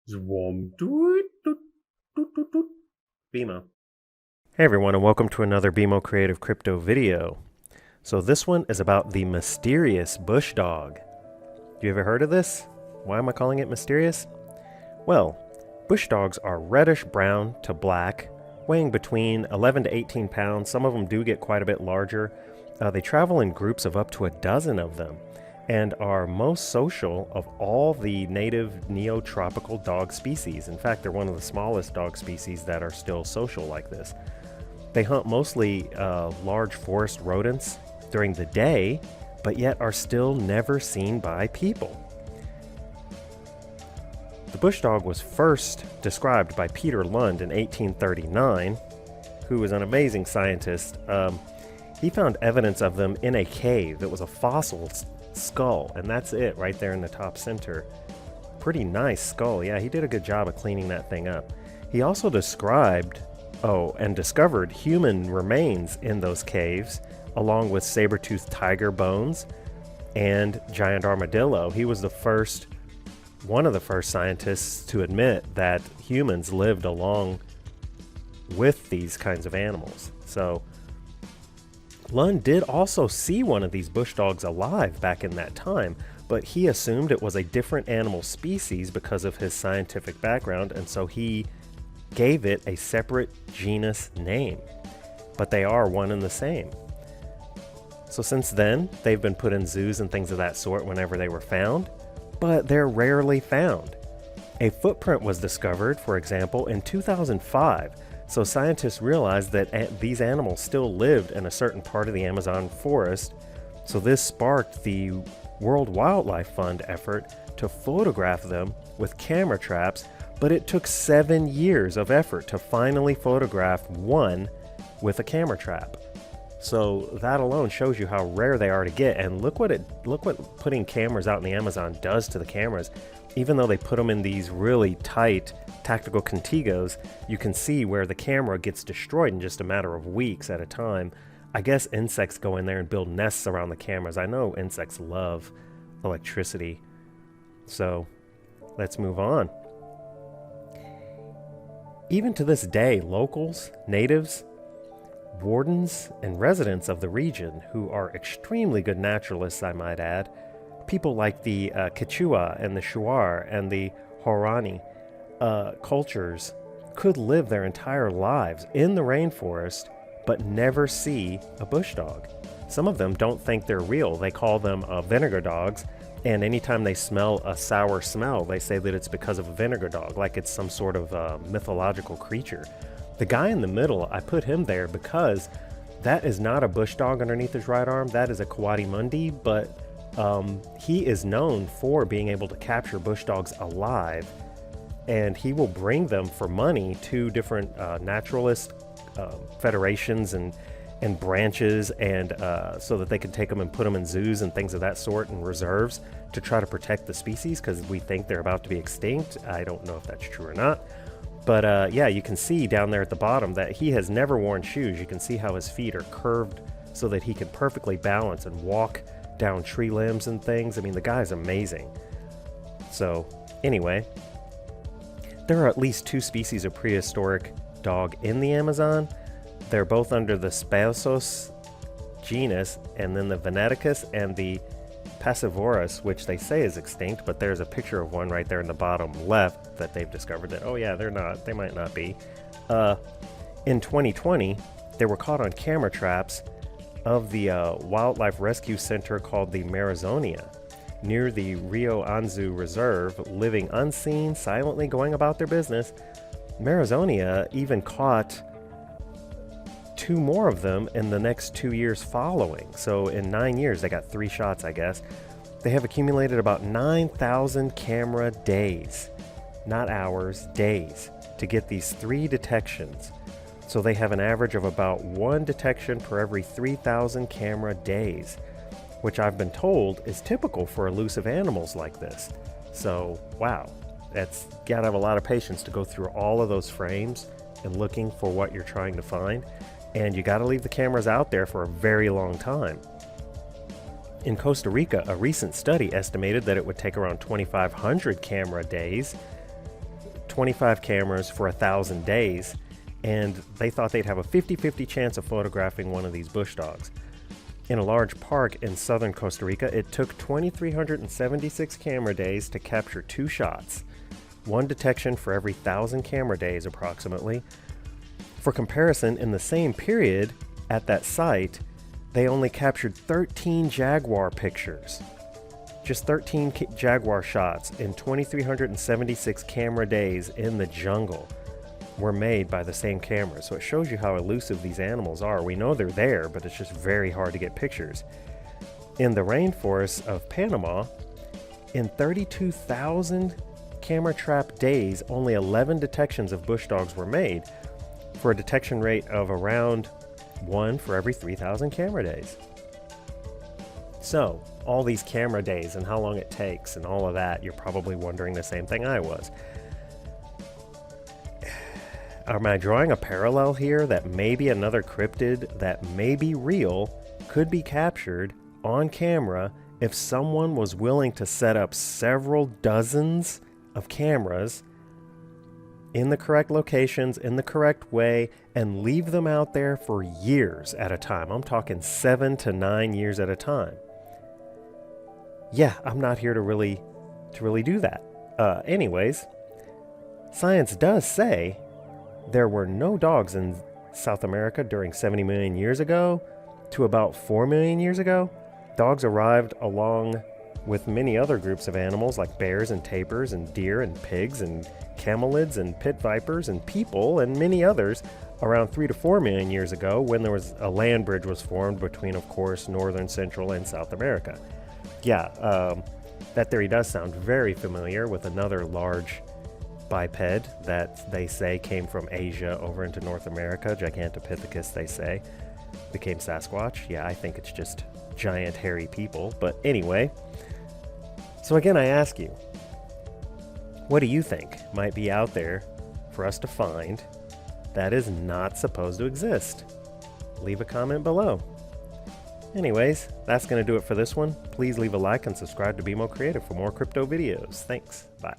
Zwom. Doot, doot, doot, doot, doot. BMO. Hey everyone, and welcome to another BMO Creative crypto video. So this one is about the mysterious bush dog. You ever heard of this? Why am I calling it mysterious? Well, bush dogs are reddish brown to black, weighing between 11 to 18 pounds. Some of them do get quite a bit larger. They travel in groups of up to a dozen of them and are most social of all the native neotropical dog species. In fact, they're one of the smallest dog species that are still social like this. They hunt mostly large forest rodents during the day, but yet are still never seen by people. The bush dog was first described by Peter Lund in 1839, who was an amazing scientist. He found evidence of them in a cave that was a fossil skull, and that's it right there in the top center. Pretty nice skull. Yeah, he did a good job of cleaning that thing up. He also discovered human remains in those caves, along with saber-toothed tiger bones and giant armadillo. He was one of the first scientists to admit that humans lived along with these kinds of animals. So Lund did also see one of these bush dogs alive back in that time, but he assumed it was a different animal species because of his scientific background, and so he gave it a separate genus name. But they are one and the same. So since then, they've been put in zoos and things of that sort whenever they were found, but they're rarely found. A footprint was discovered, for example, in 2005. So scientists realized that these animals still lived in a certain part of the Amazon forest. So this sparked the World Wildlife Fund effort to photograph them with camera traps, but it took 7 years of effort to finally photograph one with a camera trap. So that alone shows you how rare they are to get, and look what putting cameras out in the Amazon does to the cameras. Even though they put them in these really tight tactical contigos, you can see where the camera gets destroyed in just a matter of weeks at a time. I guess insects go in there and build nests around the cameras. I know insects love electricity. So let's move on. Even to this day, locals, natives, wardens, and residents of the region, who are extremely good naturalists, I might add, people like the Quechua and the Shuar and the Horani cultures could live their entire lives in the rainforest but never see a bush dog. Some of them don't think they're real. They call them vinegar dogs, and anytime they smell a sour smell, they say that it's because of a vinegar dog, like it's some sort of mythological creature. The guy in the middle, I put him there because that is not a bush dog underneath his right arm. That is a Coati-Mundi, but he is known for being able to capture bush dogs alive, and he will bring them for money to different naturalist federations and branches, and so that they can take them and put them in zoos and things of that sort and reserves to try to protect the species, because we think they're about to be extinct. I don't know if that's true or not. But yeah, you can see down there at the bottom that he has never worn shoes. You can see how his feet are curved so that he can perfectly balance and walk down tree limbs and things. I mean, the guy's amazing. So anyway, there are at least 2 species of prehistoric dog in the Amazon. They're both under the Spaesos genus, and then the Veneticus and the Passivorus, which they say is extinct, but there's a picture of one right there in the bottom left that they've discovered that, oh yeah, they might not be. In 2020, they were caught on camera traps of the wildlife rescue center called the Marizonia, near the Rio Anzu Reserve, living unseen, silently going about their business. Marizonia even caught 2 more of them in the next 2 years following. So in 9 years, they got 3 shots, I guess. They have accumulated about 9,000 camera days, not hours, days, to get these 3 detections. So they have an average of about 1 detection per every 3,000 camera days, which I've been told is typical for elusive animals like this. So, wow, that's gotta have a lot of patience to go through all of those frames and looking for what you're trying to find. And you got to leave the cameras out there for a very long time. In Costa Rica, a recent study estimated that it would take around 2,500 camera days 25 cameras for 1,000 days, and they thought they'd have a 50-50 chance of photographing one of these bush dogs. In a large park in southern Costa Rica, it took 2,376 camera days to capture 2 shots, 1 detection for every 1,000 camera days approximately. For comparison, in the same period at that site, they only captured 13 jaguar pictures. Just 13 jaguar shots in 2,376 camera days in the jungle were made by the same camera. So it shows you how elusive these animals are. We know they're there, but it's just very hard to get pictures. In the rainforests of Panama, in 32,000 camera trap days, only 11 detections of bush dogs were made, for a detection rate of around 1 for every 3,000 camera days. So, all these camera days and how long it takes and all of that, you're probably wondering the same thing I was. Am I drawing a parallel here that maybe another cryptid that may be real could be captured on camera if someone was willing to set up several dozens of cameras in the correct locations, in the correct way, and leave them out there for years at a time? I'm talking 7 to 9 years at a time. Yeah, I'm not here to really do that. Anyways, science does say there were no dogs in South America during 70 million years ago to about 4 million years ago. Dogs arrived along with many other groups of animals like bears and tapirs and deer and pigs and camelids and pit vipers and people and many others around 3 to 4 million years ago, when there was a land bridge was formed between, of course, northern, central, and South America. Yeah, that theory does sound very familiar with another large biped that they say came from Asia over into North America. Gigantopithecus, they say, became Sasquatch. Yeah, I think it's just giant hairy people. But anyway, so again, I ask you, what do you think might be out there for us to find that is not supposed to exist? Leave a comment below. Anyways, that's going to do it for this one. Please leave a like and subscribe to BMO Creative for more crypto videos. Thanks. Bye.